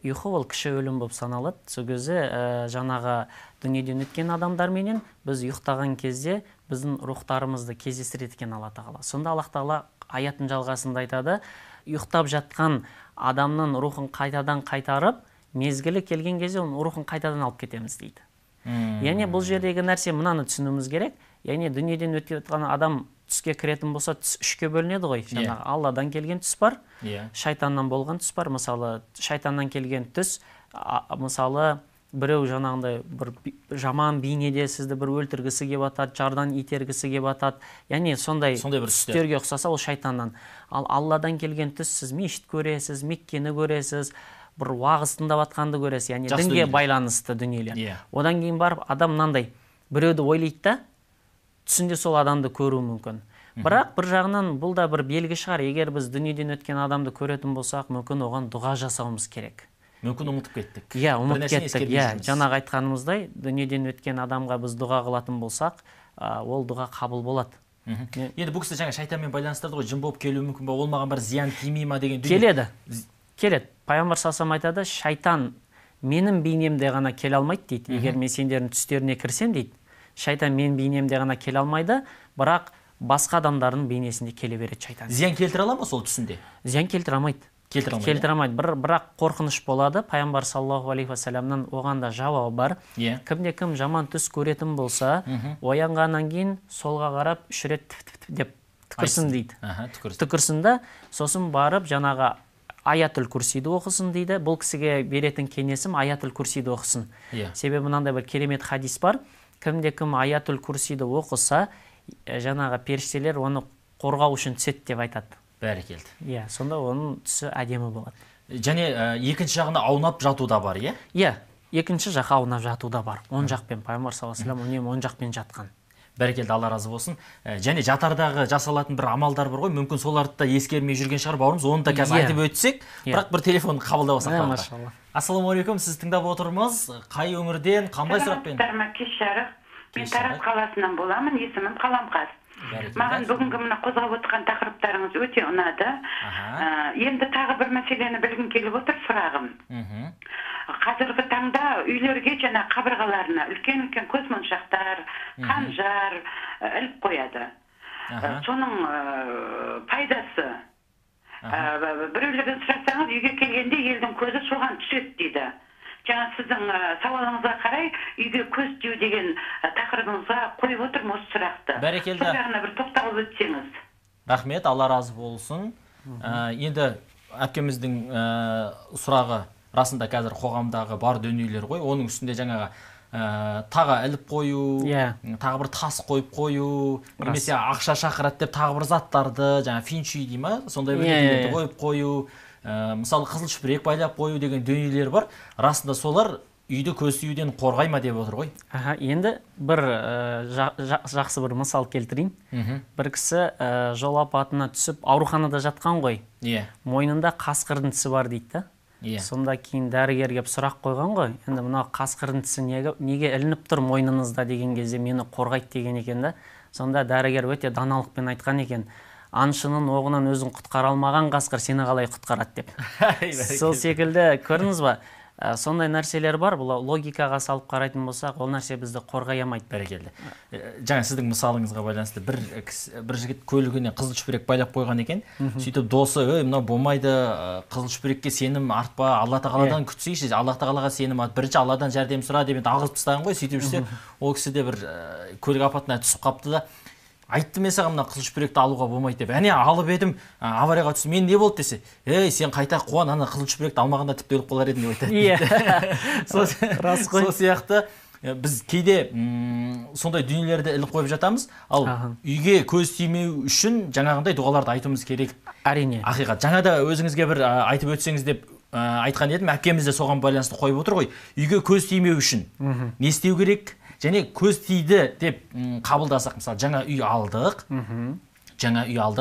Ұйқы ол кіші өлім болып саналады. Сол кезде жаңағы дүниеден өткен адамдарменен біз ұйықтаған кезде біздің рухтарымызды кездестіреді екен Алла Тағала. Сонда Алла Тағала аятын жалғасында айтады, ұйықтап жатқан адамның рухын қайтадан қайтарып, мезгілі келген кезде оның рухын қайтадан алып кетеміз дейді. Яғни бұл жердегі нәрсе мынаны түсінуіміз керек. Яғни дүниеден өтіп жатқан адам түске кіретін болса, түс 3-ке бөлінеді ғой. Жаңағы Алладан келген түс бар, шайтаннан болған түс бар. Мысалы, шайтаннан келген түс, мысалы, біреу жаңағындай бір жаман бейнеде сізді бір өлтіргісі кеп атады, жардан itергісі кеп атады. Яғни сондай түстерге ұқсаса, ол шайтаннан. Ал Алладан келген түс, сіз мешіт көресіз, Меккені көресіз, бір уағыз тыңдап атқанды көресіз, яғни дінге байланысты дүниелер. Одан кейін барып адам мынандай біреуді ойлайды да, түсінде сол адамды көруі мүмкін. Бірақ бір жағынан бұл да бір белгі шығар. Егер біз дүниеден өткен адамды көретін болсақ, мүмкін оған дұға жасауымыз керек. Мүмкін ұмытып кеттік. Ұмытып кеттік. Жаңағы айтқанымыздай, дүниеден өткен адамға біз дұға қылатын болсақ, ол дұға қабыл болады. Енді бұл кісі жаңа шайтанмен байланыстырды ғой, жын болып келуі мүмкін ба, олмаған бір зиян тимей ма деген. Келеді. пайғамбар саллаллаху алейхи айтады, шайтан менің бейнемде ғана келе алмайды дейді. Егер мен сендердің түстеріне кірсем дейді, шайтан менің бейнемде ғана келе алмайды, бірақ басқа адамдардың бейнесінде келе береді шайтан. Зиян келтіре ала ма сол түсінде? Зиян келтіре алмайды. Келтіре алмайды. Бірақ қорқыныш болады. Пайғамбар саллаллаху алейхи вассаламнан оған да жауабы бар. Кімде-кім жаман түс көретін болса, оянғаннан кейін солға қарап 3 рет деп түкірсін дейді. Түкірсін да, сосын барып жаңағы аятул курсиді оқысын дейді. Бұл кісіге беретін кеңесім аятул курсиді оқысын. Себебі мынандай бір керемет хадис бар. Кімде-кім аятул курсиді оқыса, жаңағы періштелер оны қорғау үшін түседі деп айтады. Бәрекелді. Сонда оның түсі әдемі болады. Және екінші жағында аунап жату да бар, екінші жаққа аунап жату да бар. Оң жақпен, пайғамбар саллаллаху алейхи вассалам үнемі оң жақпен жатқан. Бәрекелді, Алла разы болсын. Және жатардағы жасалатын бір амалдар бар ғой, мүмкін соларды да ескермей жүрген шығар бауырымыз, оны да қазір айтып өтсек, бірақ бір телефон қабылдап алсақ. Машалла. Ассалаумағалейкум, сіз тыңдап отырмыз. Қай өңірден, қандай сұрақпен? Кеш жарық. Мен Тараз қаласынан боламын, есімім Қаламқас. Маған бүгінгі мына қозғап отырған тақырыптарыңыз өте ұнады. Енді тағы бір мәселені білгім келіп отыр, сұрағым. Қазіргі таңда үйлерге жаңа қабырғаларына үлкен-үлкен көзмоншақтар, қанжар іліп қояды. Соның пайдасы, біреулерден сұрасаңыз, үйге келгенде елдің көзі соған түседі дейді. Жаңа сіздің сауалыңызға қарай үйге көз тию деген тақырыбыңызға қойып отырмын осы сұрақты. Бәрекелді. Сол жағына бір тоқталып өтсеңіз. Рахмет, Алла разы болсын. Енді әпкеміздің сұрағы расында қазір қоғамдағы бар дүниелер ғой. Оның үстінде жаңағы тағы іліп қою, тағы бір тас қойып қою, немесе ақша шақырады деп тағы бір заттарды, жаңа финчи дей ма, сондай бір дүниелерді қойып қою, мысалы қызыл шүпірек байлап қою деген дүниелер бар. Расында солар үйді көз тиюден қорғай ма деп отыр ғой. Енді бір жақсы бір мысал келтірейін. Бір кісі жол апатына түсіп ауруханада жатқан ғой. Мойнында қасқырдың тісі бар дейді. Сонда кейін дәрігер келіп сұрақ қойған ғой. Енді мына қасқырдың тісі неге ілініп тұр мойныңызда деген кезде мені қорғайды деген екен да. Сонда дәрігер өте даналықпен айтқан екен. Аңшының оғынан өзін құтқара алмаған қасқыр сені қалай құтқарады деп. Сол секілді көрдіңіз ба? Сондай нәрселер бар. Бұл логикаға салып қарайтын болсақ, ол нәрсе бізді қорғай алмайды. Бәрекелді. Жаңа сіздің мысалыңызға байланысты бір жігіт көлігіне қызыл шүпірек байлап қойған екен. Сөйтіп досы, мынау болмайды, қызыл шүпірекке сенім артпа, Алла тағаладан күтсейші, Алла тағалаға сенім арт, бірінші Алладан жәрдем сұра деп ағызып тастаған ғой. Сөйтіп жүрсе, ол кісі де бір көлік апатына түсіп қапты да, айтты мен саған мына қызыл шүпіректі алуға болмайды деп. Әне алып едім, аварияға түсіп, мен не болды десе, сен қайта қуан, ана қызыл шүпіректі алмағанда тіпті өліп қалар едім деп айтады. Сол сияқты біз кейде сондай дүниелерді іліп қойып жатамыз, ал үйге көз тимеу үшін жаңағындай дұғаларды айтуымыз керек. Әрине. Ақиқат. Жаңа да өзіңізге бір айтып өтсеңіз деп айтқан едім, әпкеміз де соған байланысты қойып отыр ғой. Үйге көз тимеу үшін не істеу керек? Және көз тиді деп қабылдасақ, мысалы, жаңа үй алдық,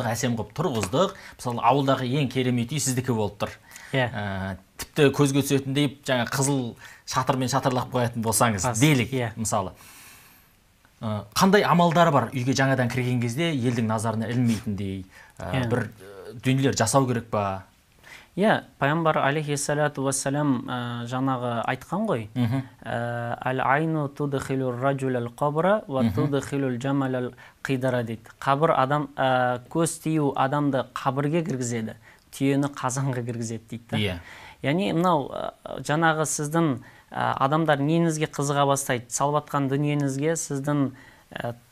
әсем қылып тұрғыздық. Мысалы, ауылдағы ең керемет үй сіздікі болып тұр. Тіпті көзге түсетіндей жаңа қызыл шатырмен шатырлап қоятын болсаңыз, делік, мысалы. Қандай амалдары бар үйге жаңадан кірген кезде елдің назарына ілмейтіндей бір дүниелер жасау керек па? Пайғамбар алейхиссалату вассалам жаңағы айтқан ғой. Әл-айну tudkhilur rajul al-qabra wa tudkhilul jamal al-qidara дейді. Көз тию адамды қабірге кіргізеді, түйені қазанға кіргізеді дейді. Яғни мынау жаңағы сіздің адамдар неңізге қызыға бастайды, салватқан дүниеңізге сіздің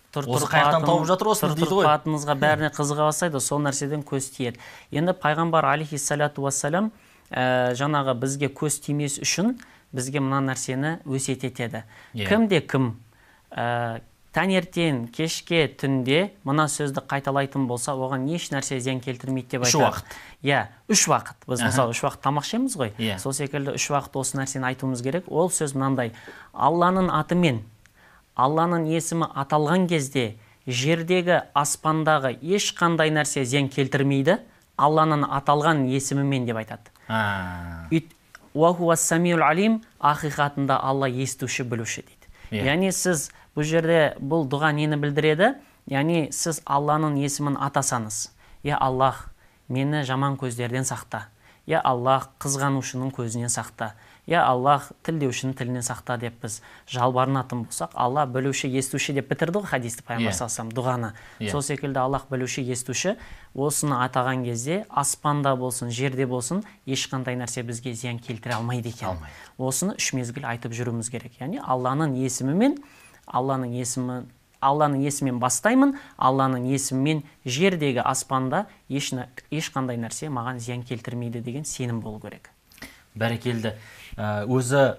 тұрпатыңызға бәріне қызыға бастайды, сол нәрседен көз тиеді. Енді пайғамбар алейхиссалату вассалам жаңағы бізге көз тимес үшін бізге мына нәрсені өсиет етеді. Кім таңертең, кешке, түнде мына сөзді қайталайтын болса, оған еш нәрсе зиян келтірмейді деп айтады. 3 уақыт. Біз мысалы 3 уақыт тамақ ішеміз ғой. Сол секілді 3 уақыт осы нәрсені айтуымыз керек. Ол сөз мынандай: Алланың атымен, Алланың есімі аталған кезде жердегі, аспандағы ешқандай нәрсе зиян келтірмейді, Алланың аталған есімімен деп айтады. Ва хуас самиул алим, ақиқатында Алла естуші, білуші дейді. Яғни сіз бұл жерде бұл дұға нені білдіреді? Яғни сіз Алланың есімін атасаңыз, Аллах, мені жаман көздерден сақта. Я Аллах қызғанушының көзінен сақта, я Аллах тілдеушінің тілінен сақта деп біз жалбарынатын болсақ, Алла білуші, естуші деп бітірді ғой хадисті пайғамбар саллаллаху дұғаны. Сол секілді Аллах білуші, естуші, осыны атаған кезде аспанда болсын, жерде болсын, ешқандай нәрсе бізге зиян келтіре алмайды екен. Осыны 3 мезгіл айтып жүруіміз керек. Яғни Алланың есімімен, Алланың есімімен бастаймын, Алланың есімімен жердегі аспанда ешқандай нәрсе маған зиян келтірмейді деген сенім болу керек. Бәрекелді. Өзі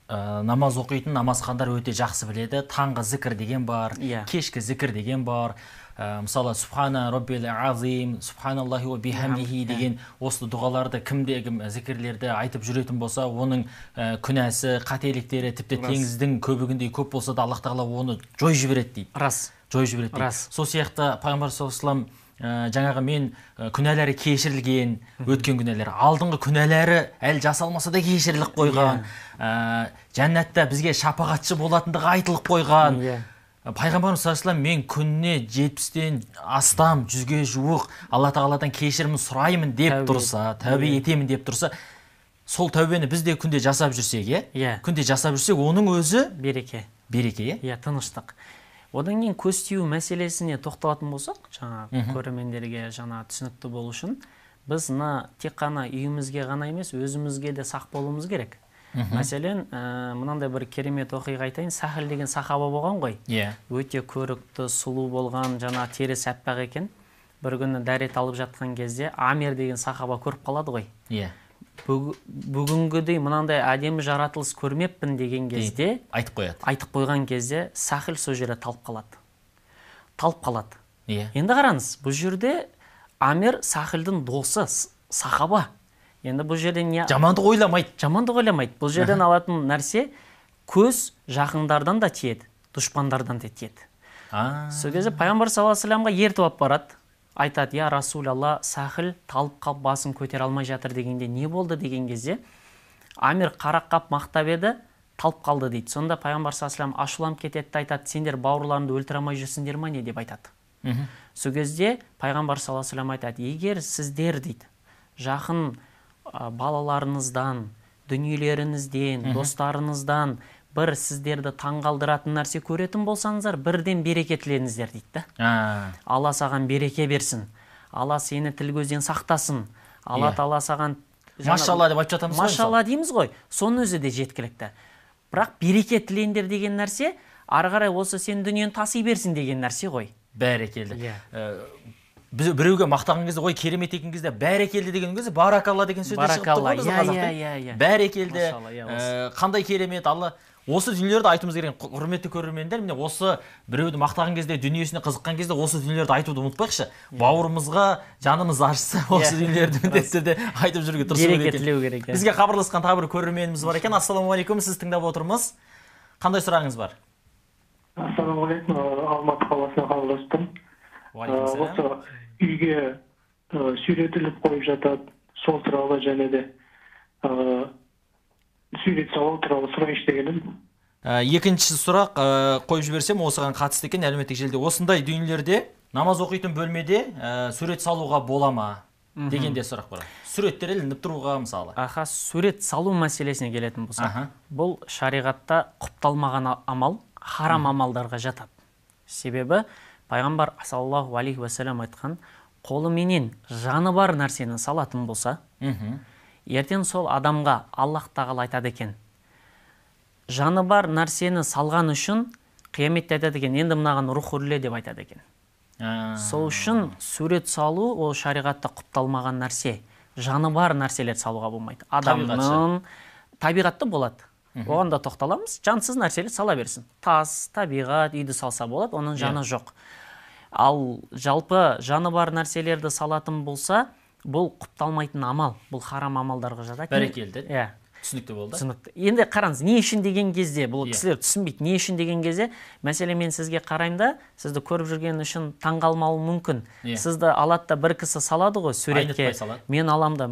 намаз оқитын намазхандар өте жақсы біледі. Таңғы зікір деген бар, кешкі зікір деген бар. Мысалы, Субхана Роббил Азим, Субханаллахи ва бихамдихи деген осы дұғаларды кім зікірлерді айтып жүретін болса, оның күнәсі, қателіктері тіпті теңіздің көбігіндей көп болса да Аллах тағала оны жойып жібереді дейді. Рас. Жойып жібереді дейді. Сол сияқты пайғамбар саллаллаху жаңағы мен күнәлері кешірілген, өткен күнәлері, алдыңғы күнәлері әлі жасалмаса да кешіріліп қойған, жәннатта бізге шапағатшы болатындығы айтылып қойған. Пайғамбарымыз саллаллаху алейхи мен күніне 70-тен астам, 100-ге жуық Алла тағаладан кешірімін сұраймын деп тұрса, тәубе етемін деп тұрса, сол тәубені біз де күнде жасап жүрсек, күнде жасап жүрсек, оның өзі береке, тыныштық. Одан кейін көз тию мәселесіне тоқталатын болсақ, жаңа көрермендерге жаңа түсінікті болу үшін, біз тек қана үйімізге ғана емес, өзімізге де сақ болуымыз керек. Мәселен, мынандай бір керемет оқиға айтайын, Сахил деген сахаба болған ғой. Өте көрікті, сұлу болған, жаңа терісі аппақ екен. Бір күні дәрет алып жатқан кезде Амир деген сахаба көріп қалады ғой. Бүгінгідей мынандай әдемі жаратылыс көрмеппін деген кезде айтып қойған кезде Сахил сол жерде талып қалады. Енді қараңыз, бұл жерде Амир Сахилдің досы, сахаба. Енді бұл жерден жамандық ойламайды. Бұл жерден алатын нәрсе көз жақындардан да тиеді, дұшпандардан да тиеді. Сол кезде пайғамбар саллаллаху алейхи вассаламға ертіп алып барады. Айтады, я Расулалла, Сахил талып қалып басын көтер алмай жатыр дегенде не болды деген кезде Амир қарақ қап мақтап еді, талып қалды дейді. Сонда пайғамбар саллаллаху алейхи вассалам ашуланып кетеді, айтады, сендер бауырларыңды өлтіре алмай жүрсіңдер ме не деп айтады. Сол кезде пайғамбар саллаллаху алейхи вассалам айтады, егер сіздер дейді жақын балаларыңыздан, дүниелеріңізден, достарыңыздан бір сіздерді таңғалдыратын нәрсе көретін болсаңыздар, бірден береке тілеңіздер дейді. Алла саған береке берсін. Алла сені тіл көзден сақтасын. Алла тағала саған машалла деп айтып жатамыз ғой. Машалла дейміз ғой. Соның өзі де жеткілікті. Бірақ береке тілеңдер деген нәрсе, ары қарай осы сен дүниені таси берсін деген нәрсе ғой. Бәрекелді. Біз біреуге мақтаған кезде, ой керемет екен кезде, бәрекелді деген кезде баракалла деген сөздер шығып тұр ғой біздің қазақтан. Бәрекелді, қандай керемет, Алла. Осы дүниелерді айтуымыз керек, құрметті көрермендер, міне осы біреуді мақтаған кезде, дүниесіне қызыққан кезде осы дүниелерді айтуды ұмытпайықшы. Бауырымызға жанымыз ашса, осы дүниелерді міндетті түрде айтып жүруге тырысу керек. Бізге хабарласқан тағы бір көрерменіміз бар екен. Ассалаумағалейкум, сіз тыңдап отырмыз. Қандай сұрағыңыз бар? Ассалаумағалейкум, Алматы қаласынан хабарластым. Осы үйге сүйретіліп қойып жатады, сол туралы және де сурет салу туралы сұрайыншы дегенім. Екінші сұрақ қойып жіберсем, осыған қатысты екен әлеуметтік желіде. Осындай дүниелерде намаз оқитын бөлмеде сурет салуға бола ма дегенде сұрақ бар. Суреттер ілініп тұруға мысалы. Сурет салу мәселесіне келетін болса, бұл шариғатта құпталмаған амал, харам амалдарға жатады. Себебі пайғамбар саллаллаху алейхи уассалам айтқан, қолыменен жаны бар нәрсені салатын болса, ертең сол адамға Аллах тағала айтады екен, жаны бар нәрсені салған үшін қияметте айтады екен, енді мынаған рух үрле деп айтады екен. Сол үшін сурет салу ол шариғатта құпталмаған нәрсе, жаны бар нәрселер салуға болмайды. Адамның табиғатты болады. Оған да тоқталамыз, жансыз нәрселер сала берсін. Тас, табиғат, үйді салса болады, оның жаны жоқ. Ал жалпы жаны бар нәрселерді салатын болса, бұл құпталмайтын амал, бұл харам амалдарға жатады. Бәрекелді. Түсінікті болды. Түсінікті. Енді қараңыз, не үшін деген кезде, бұл кісілер түсінбейді, не үшін деген кезде, мәселе мен сізге қараймын да, сізді көріп жүрген үшін таңғалмауы мүмкін. Сізді алады да бір кісі салады ғой суретке. Мен аламда,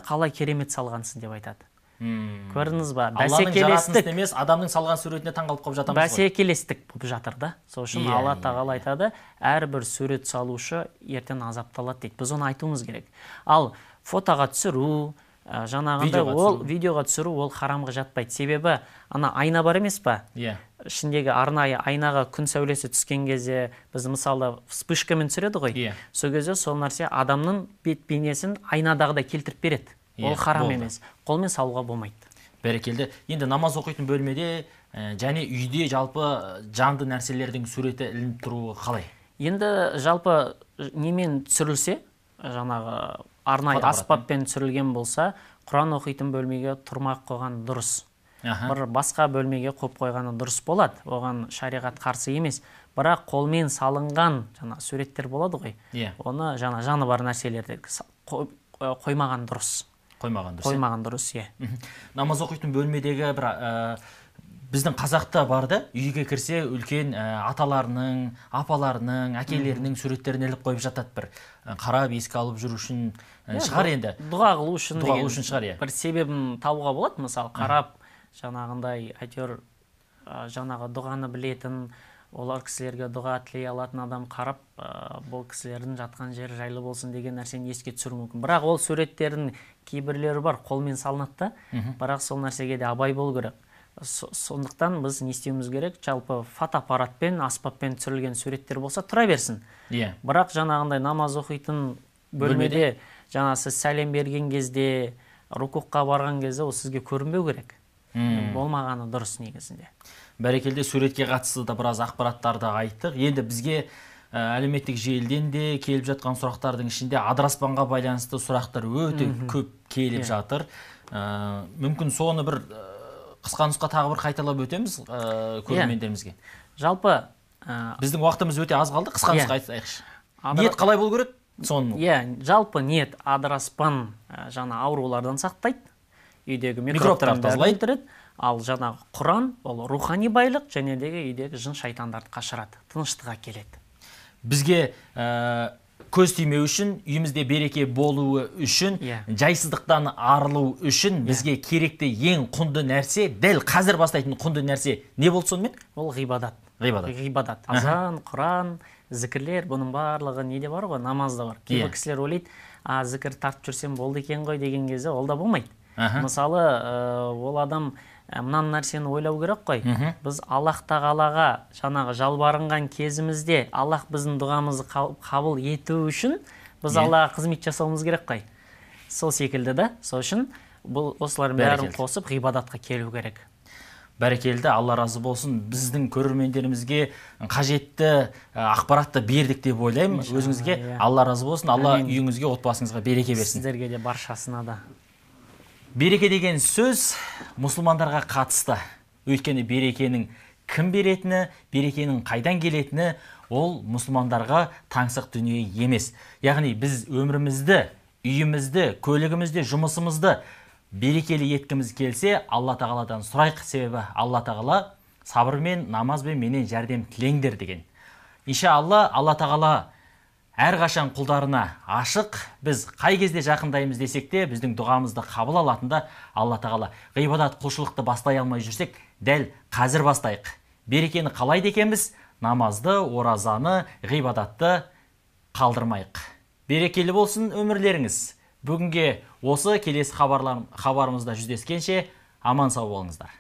қалай керемет салғансың деп айтады. Көрдіңіз ба? Алланың жаратылысын емес, адамның салған суретіне таңғалып қалып жатамыз ғой. Бәсекелестік болып жатыр да. Сол үшін Алла тағала айтады, әрбір сурет салушы ертең азапталады дейді. Біз оны айтуымыз керек. Ал фотоға түсіру, жаңағындай ол видеоға түсіру ол харамға жатпайды. Себебі ана айна бар емес па? Ішіндегі арнайы айнаға күн сәулесі түскен кезде біз мысалы вспышкамен түсіреді ғой. Сол кезде сол нәрсе адамның бет бейнесін айнадағыдай келтіріп береді. Ол харам емес. Қолмен салуға болмайды. Бәрекелді. Енді намаз оқитын бөлмеде және үйде жалпы жанды нәрселердің суреті ілініп тұруы қалай? Енді жалпы немен түсірілсе, жаңағы арнайы аспаппен түсірілген болса, Құран оқитын бөлмеге тұрмақ қойған дұрыс. Бір басқа бөлмеге қойып қойғаны дұрыс болады. Оған шариғат қарсы емес. Бірақ қолмен салынған суреттер болады ғой. Оны жаны бар нәрселерді қоймаған дұрыс. Қоймаған дұрыс, Намаз оқитын бөлмедегі біздің қазақта бар да, үйге кірсе үлкен аталарының, апаларының, әкелерінің суреттерін іліп қойып жатады, бір қарап еске алып жүру үшін шығар енді. Дұға қылу үшін шығар, бір себебін табуға болады, мысалы, қарап жаңағындай әйтеуір жаңағы дұғаны білетін, олар кісілерге дұға тілей алатын адам қарап, бұл кісілердің жатқан жері жайлы болсын деген нәрсені еске түсіру мүмкін. Бірақ ол суреттердің кейбірлері бар, қолмен салынады да, бірақ сол нәрсеге де абай болу керек. Сондықтан біз не істеуіміз керек? Жалпы фотоаппаратпен, аспаппен түсірілген суреттер болса тұра берсін. Бірақ жаңағындай намаз оқитын бөлмеде, жаңа сіз сәлем берген кезде, рукуққа барған кезде ол сізге көрінбеу керек. Болмағаны дұрыс негізінде. Бәрекелде, суретке қатысты да біраз ақпараттарды айттық. Енді бізге әлеуметтік желіден де келіп жатқан сұрақтардың ішінде адыраспанға байланысты сұрақтар өте көп келіп жатыр. Мүмкін соны бір қысқа нұсқа тағы бір қайталап өтеміз көрермендерімізге. Жалпы біздің уақытымыз өте аз қалды, қысқа нұсқа айтайықшы. Ниет қалай болу керек? Жалпы ниет адыраспан жаңа аурулардан сақтайды, үйдегі микробтарды тазалайды. Ал жаңағы Құран ол рухани байлық, және де үйдегі жын шайтандарды қашырады, тыныштыққа келеді. Бізге көз тимеу үшін, үйімізде береке болуы үшін, жайсыздықтан арылу үшін бізге керекті ең құнды нәрсе, дәл қазір бастайтын құнды нәрсе не болды сонымен? Ол ғибадат. Ғибадат. Азан, Құран, зікірлер, бұның барлығы неде бар ғой, намазда бар. Кейбір кісілер ойлайды, зікір тартып жүрсем болды екен ғой деген кезде ол да болмайды. Мысалы, ол адам мынан нәрсені ойлау керек қой. Біз Аллах тағалаға жаңағы жалбарынған кезімізде Аллах біздің дұғамызды қабыл ету үшін біз Аллаға қызмет жасауымыз керек қой. Сол секілді да. Сол үшін бұл осылардың бәрін қосып ғибадатқа келу керек. Бәрекелді, Алла разы болсын. Біздің көрермендерімізге қажетті ақпаратты бердік деп ойлаймын. Өзіңізге Алла разы болсын. Алла үйіңізге, отбасыңызға береке берсін. Сіздерге де баршасына да. Береке деген сөз мұсылмандарға қатысты. Өйткені берекенің кім беретіні, берекенің қайдан келетіні ол мұсылмандарға таңсық дүние емес. Яғни біз өмірімізді, үйімізді, көлігімізді, жұмысымызды берекелі еткіміз келсе, Алла тағаладан сұрайық, себебі Алла тағала сабырмен, намазбен менен жәрдем тілеңдер деген. Иншалла, Алла тағала әрқашан құлдарына ашық, біз қай кезде жақындаймыз десек те, біздің дұғамызды қабыл алатында Алла тағала. Ғибадат құлшылықты бастай алмай жүрсек, дәл қазір бастайық. Берекені қалайды екенбіз, намазды, оразаны, ғибадатты қалдырмайық. Берекелі болсын өмірлеріңіз. Бүгінге осы, келесі хабарымызда жүздескенше аман сау болыңыздар.